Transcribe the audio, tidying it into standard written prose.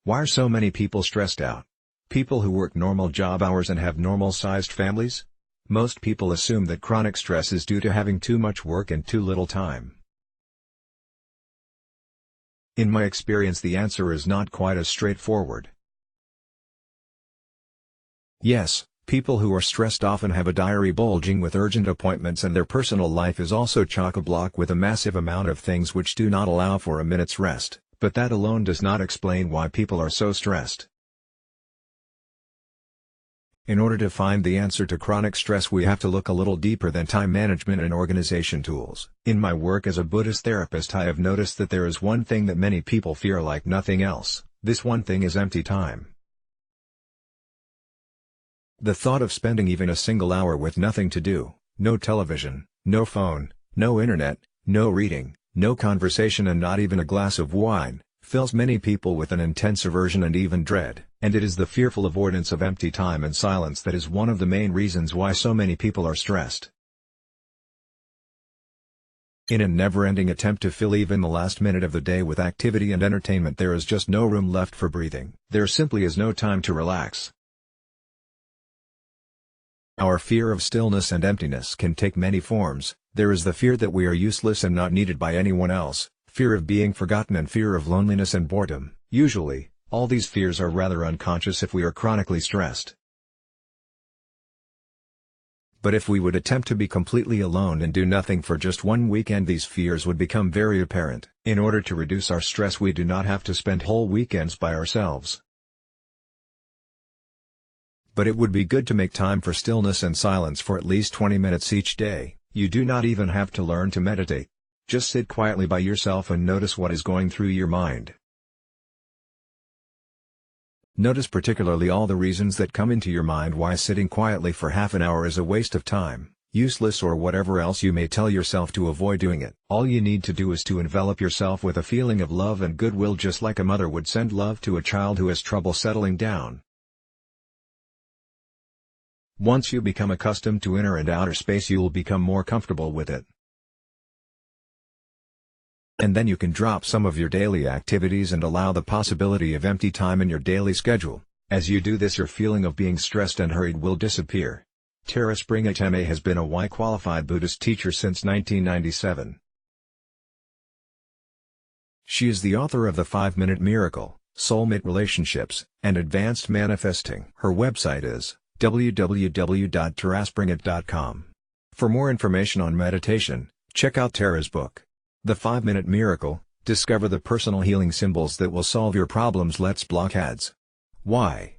Why are so many people stressed out? People who work normal job hours and have normal-sized families? Most people assume that chronic stress is due to having too much work and too little time. In my experience, the answer is not quite as straightforward. Yes, people who are stressed often have a diary bulging with urgent appointments, and their personal life is also chock-a-block with a massive amount of things which do not allow for a minute's rest, but that alone does not explain why people are so stressed. In order to find the answer to chronic stress, we have to look a little deeper than time management and organization tools. In my work as a Buddhist therapist, I have noticed that there is one thing that many people fear like nothing else. This one thing is empty time. The thought of spending even a single hour with nothing to do, no television, no phone, no internet, no reading, no conversation, and not even a glass of wine, fills many people with an intense aversion and even dread. And it is the fearful avoidance of empty time and silence that is one of the main reasons why so many people are stressed. In a never-ending attempt to fill even the last minute of the day with activity and entertainment, there is just no room left for breathing. There simply is no time to relax. Our fear of stillness and emptiness can take many forms. There is the fear that we are useless and not needed by anyone else, fear of being forgotten, and fear of loneliness and boredom. Usually, all these fears are rather unconscious if we are chronically stressed. But if we would attempt to be completely alone and do nothing for just one weekend, these fears would become very apparent. In order to reduce our stress, we do not have to spend whole weekends by ourselves. But it would be good to make time for stillness and silence for at least 20 minutes each day. You do not even have to learn to meditate. Just sit quietly by yourself and notice what is going through your mind. Notice particularly all the reasons that come into your mind why sitting quietly for half an hour is a waste of time, useless, or whatever else you may tell yourself to avoid doing it. All you need to do is to envelop yourself with a feeling of love and goodwill, just like a mother would send love to a child who has trouble settling down. Once you become accustomed to inner and outer space, you will become more comfortable with it. And then you can drop some of your daily activities and allow the possibility of empty time in your daily schedule. As you do this, your feeling of being stressed and hurried will disappear. Tara Springateme has been a Y-qualified Buddhist teacher since 1997. She is the author of The 5-Minute Miracle, Soulmate Relationships, and Advanced Manifesting. Her website is www.taraspringat.com. For more information on meditation, check out Tara's book, The 5-Minute Miracle. Discover the personal healing symbols that will solve your problems. Let's block ads. Why?